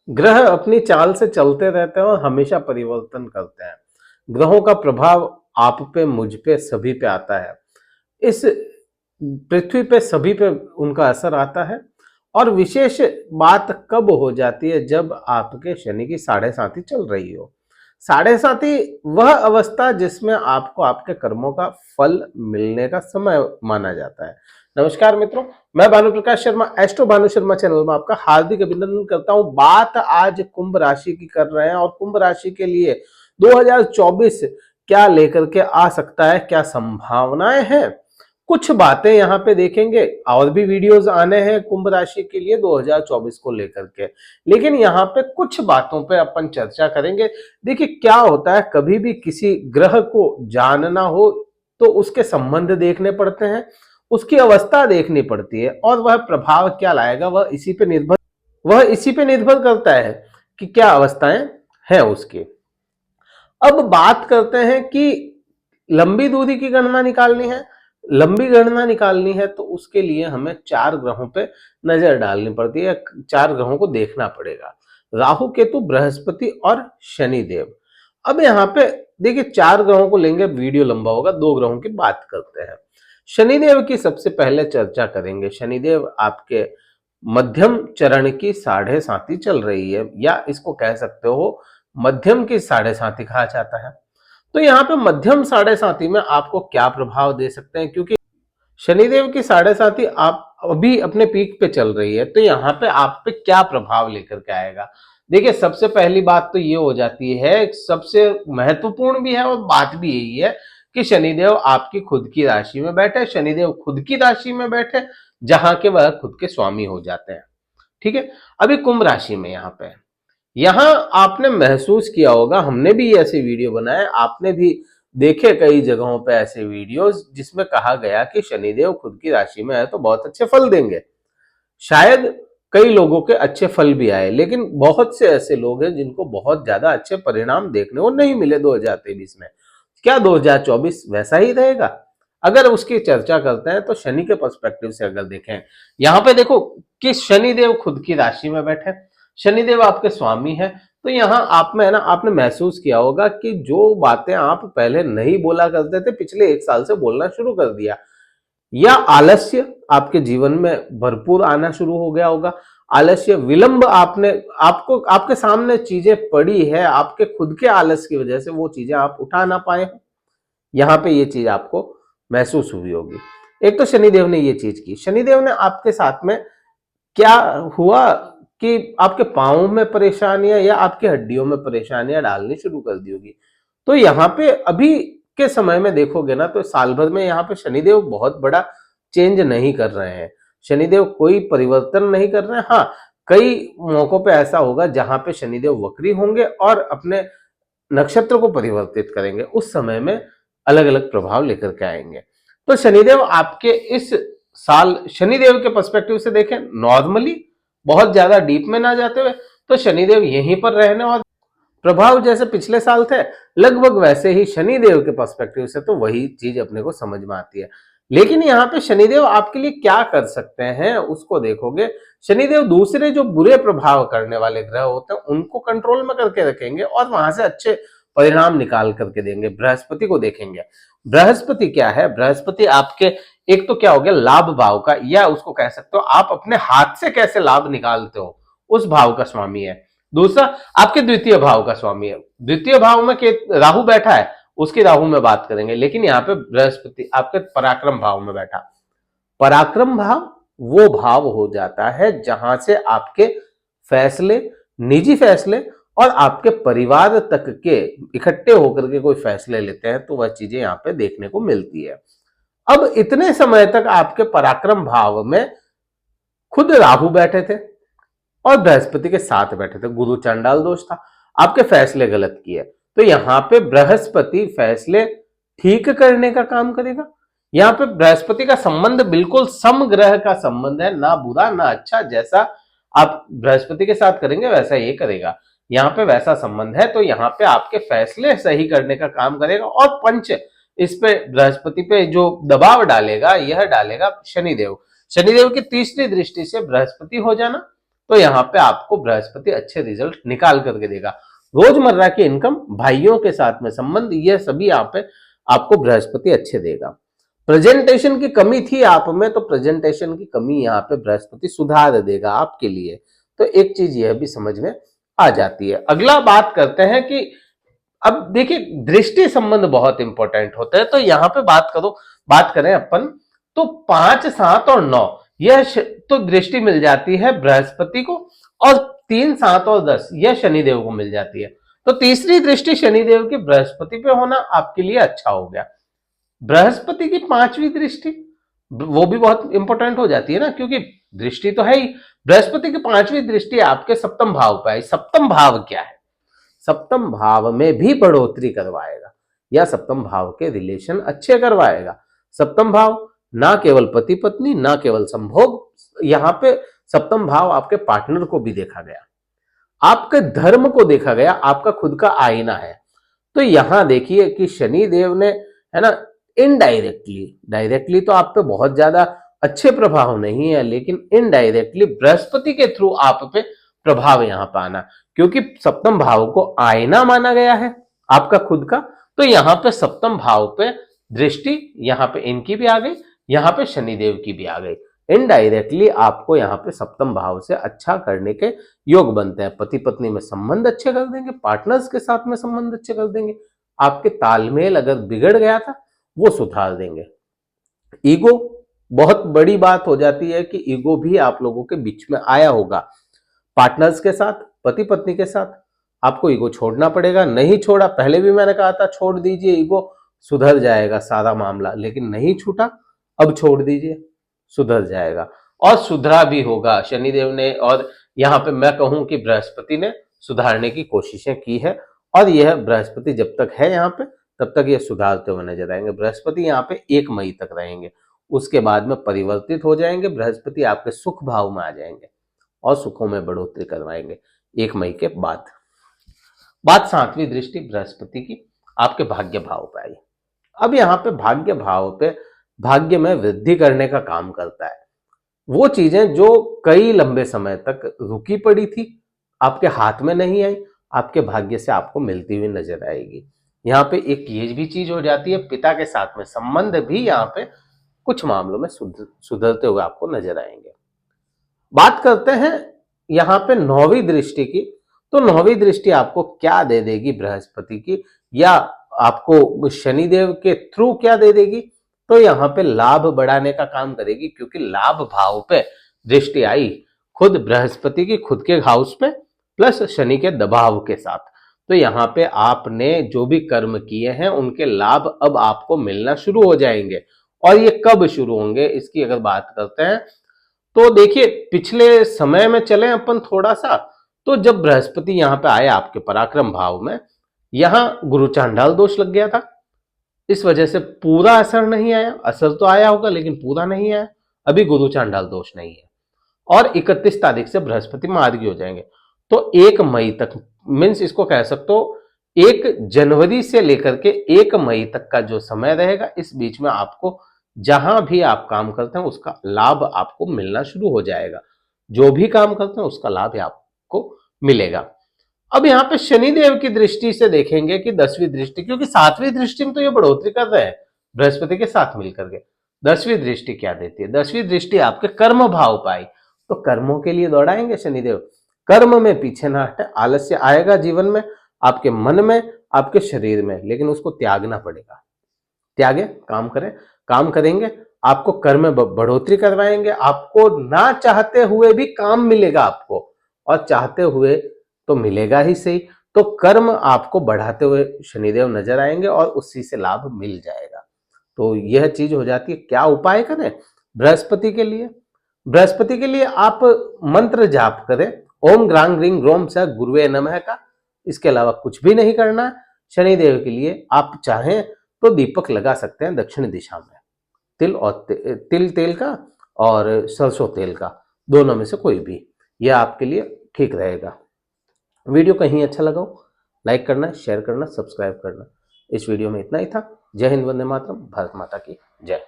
ग्रह अपनी चाल से चलते रहते हैं और हमेशा परिवर्तन करते हैं। ग्रहों का प्रभाव आप पे, मुझ पे, सभी पे आता है। इस पृथ्वी पे सभी पे उनका असर आता है। और विशेष बात कब हो जाती है? जब आपके शनि की साढ़े साथी चल रही हो। साढ़े साथी वह अवस्था जिसमें आपको आपके कर्मों का फल मिलने का समय माना जाता है। नमस्कार मित्रों, मैं भानु प्रकाश शर्मा एस्ट्रो भानु शर्मा चैनल में आपका हार्दिक अभिनंदन करता हूं। बात आज कुंभ राशि की कर रहे हैं और कुंभ राशि के लिए 2024 क्या लेकर के आ सकता है, क्या संभावनाएं हैं, कुछ बातें यहां पे देखेंगे। और भी वीडियोस आने हैं कुंभ राशि के लिए 2024 को लेकर के, लेकिन यहाँ पे कुछ बातों पे अपन चर्चा करेंगे। देखिए क्या होता है, कभी भी किसी ग्रह को जानना हो तो उसके संबंध देखने पड़ते हैं, उसकी अवस्था देखनी पड़ती है और वह प्रभाव क्या लाएगा वह इसी पे निर्भर करता है कि क्या अवस्थाएं हैं उसकी। अब बात करते हैं कि लंबी दूरी की गणना निकालनी है। लंबी गणना निकालनी है तो उसके लिए हमें 4 ग्रहों पे नजर डालनी पड़ती है, 4 ग्रहों को देखना पड़ेगा। राहु, केतु, बृहस्पति और शनिदेव। अब यहाँ पे देखिए 4 ग्रहों को लेंगे, वीडियो लंबा होगा, 2 ग्रहों की बात करते हैं। शनिदेव की सबसे पहले चर्चा करेंगे। शनिदेव आपके मध्यम चरण की साढ़े साथी चल रही है, या इसको कह सकते हो मध्यम की साढ़े साथी कहा जाता है। तो यहाँ पे मध्यम साढ़े साथी में आपको क्या प्रभाव दे सकते हैं, क्योंकि शनिदेव की साढ़े साथी आप अभी अपने पीक पे चल रही है, तो यहाँ पे आप पे क्या प्रभाव लेकर के आएगा। देखिए सबसे पहली बात तो ये हो जाती है, सबसे महत्वपूर्ण भी है और बात भी यही है कि शनिदेव आपकी खुद की राशि में बैठे। शनिदेव खुद की राशि में बैठे जहां के वह खुद के स्वामी हो जाते हैं। ठीक है, अभी कुंभ राशि में यहां आपने महसूस किया होगा, हमने भी ऐसे वीडियो बनाए, आपने भी देखे कई जगहों पे ऐसे वीडियोस जिसमें कहा गया कि शनिदेव खुद की राशि में है तो बहुत अच्छे फल देंगे। शायद कई लोगों के अच्छे फल भी आए, लेकिन बहुत से ऐसे लोग हैं जिनको बहुत ज्यादा अच्छे परिणाम देखने को नहीं मिले 2023 में। क्या 2024 वैसा ही रहेगा? अगर उसकी चर्चा करते हैं तो शनि के पर्सपेक्टिव से अगर देखें, यहां पे देखो कि शनिदेव खुद की राशि में बैठे, शनिदेव आपके स्वामी है। तो यहाँ आप में है ना, आपने महसूस किया होगा कि जो बातें आप पहले नहीं बोला करते थे, पिछले 1 साल से बोलना शुरू कर दिया, या आलस्य आपके जीवन में भरपूर आना शुरू हो गया होगा। आलस्य, विलंब, आपको आपके सामने चीजें पड़ी है, आपके खुद के आलस की वजह से वो चीजें आप उठा ना पाए, यहां पे ये चीज आपको महसूस हुई होगी। एक तो शनिदेव ने ये चीज की। शनिदेव ने आपके साथ में क्या हुआ कि आपके पांवों में परेशानियां या आपकी हड्डियों में परेशानियां डालनी शुरू कर दी होगी। तो यहाँ पे अभी के समय में देखोगे ना, तो साल भर में यहाँ पे शनिदेव बहुत बड़ा चेंज नहीं कर रहे हैं। शनिदेव कोई परिवर्तन नहीं कर रहे हैं। हाँ, कई मौकों पे ऐसा होगा जहां पे शनिदेव वक्री होंगे और अपने नक्षत्र को परिवर्तित करेंगे, उस समय में अलग अलग प्रभाव लेकर के आएंगे। तो शनिदेव आपके इस साल, शनिदेव के पर्सपेक्टिव से देखें नॉर्मली, बहुत ज्यादा डीप में ना जाते हुए, तो शनिदेव यहीं पर रहने और प्रभाव जैसे पिछले साल थे लगभग वैसे ही शनिदेव के पर्सपेक्टिव से तो वही चीज अपने को समझ में आती है। लेकिन यहाँ पे शनिदेव आपके लिए क्या कर सकते हैं उसको देखोगे। शनिदेव दूसरे जो बुरे प्रभाव करने वाले ग्रह होते हैं उनको कंट्रोल में करके रखेंगे और वहां से अच्छे परिणाम निकाल करके देंगे। बृहस्पति को देखेंगे। बृहस्पति क्या है? बृहस्पति आपके, एक तो क्या हो गया, लाभ भाव का, या उसको कह सकते हो आप अपने हाथ से कैसे लाभ निकालते हो, उस भाव का स्वामी है। दूसरा आपके द्वितीय भाव का स्वामी है। द्वितीय भाव में राहु बैठा है, उसकी राहु में बात करेंगे, लेकिन यहाँ पे बृहस्पति आपके पराक्रम भाव में बैठा। पराक्रम भाव वो भाव हो जाता है जहां से आपके फैसले, निजी फैसले और आपके परिवार तक के इकट्ठे होकर के कोई फैसले लेते हैं, तो वह चीजें यहाँ पे देखने को मिलती है। अब इतने समय तक आपके पराक्रम भाव में खुद राहु बैठे थे और बृहस्पति के साथ बैठे थे, गुरु चंडाल दोष था, आपके फैसले गलत किए। तो यहां पे बृहस्पति फैसले ठीक करने का काम करेगा। यहां पे बृहस्पति का संबंध बिल्कुल समग्रह का संबंध है, ना बुरा ना अच्छा। जैसा आप बृहस्पति के साथ करेंगे वैसा ये करेगा, यहाँ पे वैसा संबंध है। तो यहाँ पे आपके फैसले सही करने का काम करेगा। और पंच इस पे, बृहस्पति पे जो दबाव डालेगा, यह डालेगा शनिदेव। शनिदेव की तीसरी दृष्टि से बृहस्पति हो जाना, तो यहाँ पे आपको बृहस्पति अच्छे रिजल्ट निकाल करके देगा। रोजमर्रा की इनकम, भाइयों के साथ में संबंध, यह सभी यहाँ पे आपको बृहस्पति अच्छे देगा। प्रेजेंटेशन की कमी थी आप में, तो प्रेजेंटेशन की कमी यहाँ पे बृहस्पति सुधार देगा आपके लिए। तो एक चीज यह भी समझ में आ जाती है। अगला बात करते हैं कि अब देखिए दृष्टि संबंध बहुत इंपॉर्टेंट होते हैं। तो यहाँ पे बात करें अपन, तो 5, 7 और 9 यह तो दृष्टि मिल जाती है बृहस्पति को, और 3, 7 और 10 यह शनिदेव को मिल जाती है। तो तीसरी दृष्टि शनिदेव की बृहस्पति पे होना आपके लिए अच्छा हो गया। बृहस्पति की 5वीं दृष्टि वो भी बहुत इंपॉर्टेंट हो जाती है ना, क्योंकि दृष्टि तो है ही। बृहस्पति की 5वीं दृष्टि आपके सप्तम भाव पर आई। सप्तम भाव क्या है? सप्तम भाव में भी बढ़ोतरी करवाएगा, या सप्तम भाव के रिलेशन अच्छे करवाएगा। सप्तम भाव ना केवल पति पत्नी, ना केवल संभोग, यहां पे सप्तम भाव आपके पार्टनर को भी देखा गया, आपके धर्म को देखा गया, आपका खुद का आईना है। तो यहां देखिए कि शनि देव ने, है ना, इनडायरेक्टली, डायरेक्टली तो आप पे बहुत ज्यादा अच्छे प्रभाव नहीं है, लेकिन इनडायरेक्टली बृहस्पति के थ्रू आप पे प्रभाव यहां पर आना, क्योंकि सप्तम भाव को आईना माना गया है आपका खुद का। तो यहां पे सप्तम भाव पे दृष्टि, यहां पे इनकी भी आ गई, यहां पे शनिदेव की भी आ गई। इनडायरेक्टली आपको यहाँ पे सप्तम भाव से अच्छा करने के योग बनते हैं। पति पत्नी में संबंध अच्छे कर देंगे, पार्टनर्स के साथ में संबंध अच्छे कर देंगे, आपके तालमेल अगर बिगड़ गया था वो सुधार देंगे। ईगो बहुत बड़ी बात हो जाती है कि ईगो भी आप लोगों के बीच में आया होगा। पार्टनर्स के साथ, पति पत्नी के साथ आपको ईगो छोड़ना पड़ेगा। नहीं छोड़ा, पहले भी मैंने कहा था छोड़ दीजिए ईगो, सुधर जाएगा सारा मामला, लेकिन नहीं छूटा, अब छोड़ दीजिए, सुधर जाएगा और सुधरा भी होगा। शनिदेव ने, और यहाँ पे मैं कहूं कि बृहस्पति ने सुधारने की कोशिशें की है, और यह बृहस्पति जब तक है यहाँ पे तब तक ये सुधारते हुए नजर आएंगे। बृहस्पति यहाँ पे 1 मई तक रहेंगे, उसके बाद में परिवर्तित हो जाएंगे। बृहस्पति आपके सुख भाव में आ जाएंगे और सुखों में बढ़ोतरी करवाएंगे 1 मई के बाद। बात 7वीं दृष्टि बृहस्पति की आपके भाग्य भाव पे आई। अब यहाँ पे भाग्य भाव पे भाग्य में वृद्धि करने का काम करता है। वो चीजें जो कई लंबे समय तक रुकी पड़ी थी, आपके हाथ में नहीं आई, आपके भाग्य से आपको मिलती हुई नजर आएगी। यहाँ पे एक ये भी चीज हो जाती है, पिता के साथ में संबंध भी यहाँ पे कुछ मामलों में सुधरते हुए आपको नजर आएंगे। बात करते हैं यहाँ पे 9वीं दृष्टि की। तो 9वीं दृष्टि आपको क्या दे देगी बृहस्पति की, या आपको शनिदेव के थ्रू क्या दे देगी? तो यहाँ पे लाभ बढ़ाने का काम करेगी, क्योंकि लाभ भाव पे दृष्टि आई खुद बृहस्पति की, खुद के हाउस पे, प्लस शनि के दबाव के साथ। तो यहाँ पे आपने जो भी कर्म किए हैं उनके लाभ अब आपको मिलना शुरू हो जाएंगे। और ये कब शुरू होंगे इसकी अगर बात करते हैं, तो देखिए पिछले समय में चले अपन थोड़ा सा, तो जब बृहस्पति यहाँ पे आए आपके पराक्रम भाव में, यहां गुरु चांडाल दोष लग गया था, इस वजह से पूरा असर नहीं आया। असर तो आया होगा लेकिन पूरा नहीं आया। अभी गुरु चांडाल दोष नहीं है, और 31 तारीख से बृहस्पति मार्गी हो जाएंगे। तो 1 मई तक, मीन्स इसको कह सकते हो 1 जनवरी से लेकर के 1 मई तक का जो समय रहेगा, इस बीच में आपको जहां भी आप काम करते हैं उसका लाभ आपको मिलना शुरू हो जाएगा। जो भी काम करते हैं उसका लाभ आपको मिलेगा। अब यहाँ पे शनिदेव की दृष्टि से देखेंगे कि 10वीं दृष्टि, क्योंकि 7वीं दृष्टि में तो ये बढ़ोतरी कर रहे हैं बृहस्पति के साथ मिलकर के। 10वीं दृष्टि क्या देती है? 10वीं दृष्टि आपके कर्म भाव पाई, तो कर्मों के लिए दौड़ाएंगे शनिदेव। कर्म में पीछे ना हटे, आलस्य आएगा जीवन में, आपके मन में, आपके शरीर में, लेकिन उसको त्यागना पड़ेगा। त्यागे, काम करें, काम करेंगे, आपको कर्म में बढ़ोतरी करवाएंगे। आपको ना चाहते हुए भी काम मिलेगा आपको, और चाहते हुए तो मिलेगा ही सही। तो कर्म आपको बढ़ाते हुए शनिदेव नजर आएंगे और उसी से लाभ मिल जाएगा। तो यह चीज हो जाती है। क्या उपाय करें बृहस्पति के लिए? बृहस्पति के लिए आप मंत्र जाप करें, ओम ग्रांग ग्रीं ग्रोम स गुरुवे नमः का। इसके अलावा कुछ भी नहीं करना है। शनिदेव के लिए आप चाहें तो दीपक लगा सकते हैं दक्षिण दिशा में, तिल तेल का और सरसों तेल का, दोनों में से कोई भी, यह आपके लिए ठीक रहेगा। वीडियो कहीं अच्छा लगा हो, लाइक करना, शेयर करना, सब्सक्राइब करना। इस वीडियो में इतना ही था। जय हिंद, वंदे मातरम, भारत माता की जय।